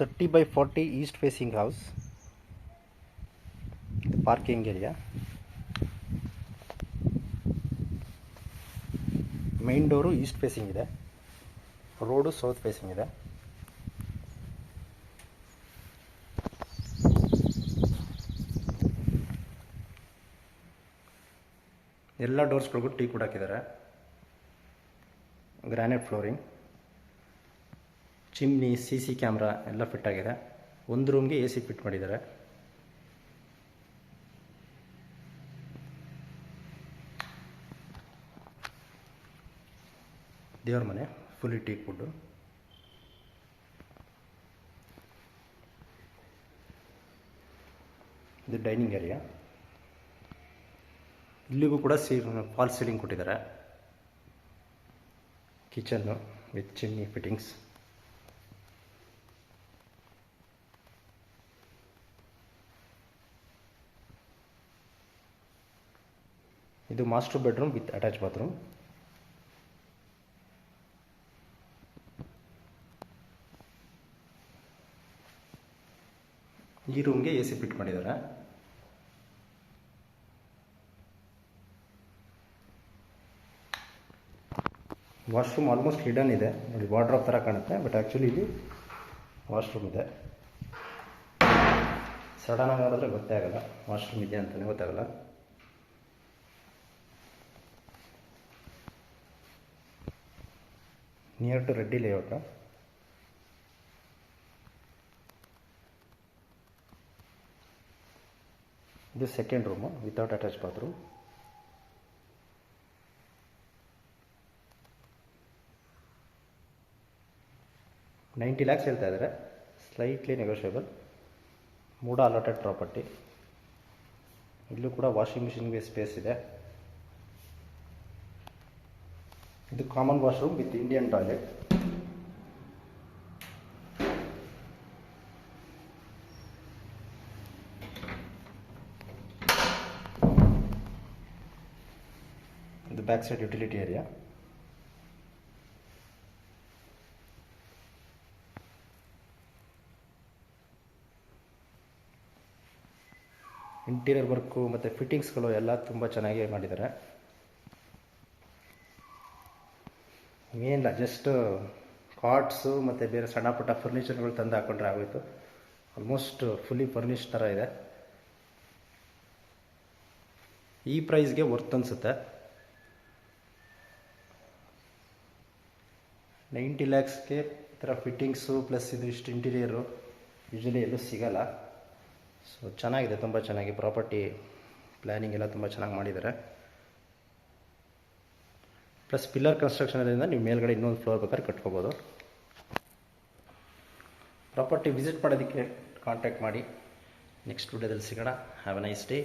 30/40 east facing house. The parking area. Main door east facing ಇದೆ, road south facing ಇದೆ. ಎಲ್ಲ ಡೋರ್ಸ್ಗಳಿಗೂ ಟೀ ಕೂಡ ಹಾಕಿದ್ದಾರೆ. Granite flooring, chimney, CC camera ಎಲ್ಲ ಫಿಟ್ ಆಗಿದೆ. ಒಂದು ರೂಮ್ಗೆ AC ಫಿಟ್ ಮಾಡಿದ್ದಾರೆ. ದೇವ್ರ ಮನೆ ಫುಲ್ಲಿ ಟೀಕ್ ವುಡ್ಡು. ಇದು ಡೈನಿಂಗ್ ಏರಿಯಾ. ಇಲ್ಲಿಗೂ ಕೂಡ ಫಾಲ್ಸ್ ಸೀಲಿಂಗ್ ಕೊಟ್ಟಿದ್ದಾರೆ. Kitchen with chimney fittings. ಇದು master bedroom with attach bathroom. ಈ ರೂಮ್ಗೆ AC ಫಿಟ್ ಮಾಡಿದ್ದಾರೆ. ವಾಶ್ರೂಮ್ ಆಲ್ಮೋಸ್ಟ್ ಹಿಡನ್ ಇದೆ ನೋಡಿ, ವಾರ್ಡ್ರೋಬ್ ಥರ ಕಾಣುತ್ತೆ, ಬಟ್ ಆ್ಯಕ್ಚುಲಿ ಇಲ್ಲಿ ವಾಶ್ರೂಮ್ ಇದೆ. ಸಡನ್ನಾಗಿ ನೋಡಿದ್ರೆ ಗೊತ್ತೇ ಆಗಲ್ಲ ವಾಶ್ರೂಮ್ ಇದೆ ಅಂತಲೇ ಗೊತ್ತಾಗಲ್ಲ. Near to Reddy layout. ಇದು second room without attach bathroom. $90 lakhs ಹೇಳ್ತಾ ಇದ್ದಾರೆ, slightly negotiable. MUDA allotted property. ಇಲ್ಲೂ ಕೂಡ ವಾಷಿಂಗ್ ಮಿಷಿನ್ಗೆ ಸ್ಪೇಸ್ ಇದೆ. ಇದು common washroom with Indian toilet. ಇದು back side utility area. Interior work ಮತ್ತು ಫಿಟ್ಟಿಂಗ್ಸ್ಗಳು ಎಲ್ಲ ತುಂಬ ಚೆನ್ನಾಗಿ ಮಾಡಿದ್ದಾರೆ. ಏನಿಲ್ಲ, ಜಸ್ಟ್ ಕಾಟ್ಸು ಮತ್ತು ಬೇರೆ ಸಣ್ಣ ಪುಟ್ಟ ಫರ್ನಿಚರ್ಗಳು ತಂದು ಹಾಕೊಂಡ್ರೆ ಆಗೋಯ್ತು. ಆಲ್ಮೋಸ್ಟ್ ಫುಲ್ಲಿ ಫರ್ನಿಷ್ ಥರ ಇದೆ. ಈ ಪ್ರೈಸ್ಗೆ ವರ್ತ್ ಅನಿಸುತ್ತೆ. 90 lakhsಗೆ ಈ ಥರ ಫಿಟ್ಟಿಂಗ್ಸು ಪ್ಲಸ್ ಇದು ಇಷ್ಟು ಇಂಟೀರಿಯರು ಯೂಶ್ವಲಿ ಎಲ್ಲೂ ಸಿಗೋಲ್ಲ. ಸೊ ಚೆನ್ನಾಗಿದೆ, ತುಂಬ ಚೆನ್ನಾಗಿ ಪ್ರಾಪರ್ಟಿ ಪ್ಲ್ಯಾನಿಂಗ್ ಎಲ್ಲ ತುಂಬ ಚೆನ್ನಾಗಿ ಮಾಡಿದ್ದಾರೆ. ಪ್ಲಸ್ ಪಿಲ್ಲರ್ ಕನ್ಸ್ಟ್ರಕ್ಷನದಿಂದ ನೀವು ಮೇಲ್ಗಡೆ ಇನ್ನೊಂದು ಫ್ಲೋರ್ ಬೇಕಾದ್ರೆ ಕಟ್ಕೋಬೋದು. ಪ್ರಾಪರ್ಟಿ ವಿಸಿಟ್ ಮಾಡೋದಕ್ಕೆ ಕಾಂಟ್ಯಾಕ್ಟ್ ಮಾಡಿ. ನೆಕ್ಸ್ಟ್ ವಿಡಿಯೋದಲ್ಲಿ ಸಿಗೋಣ. Have A nice day.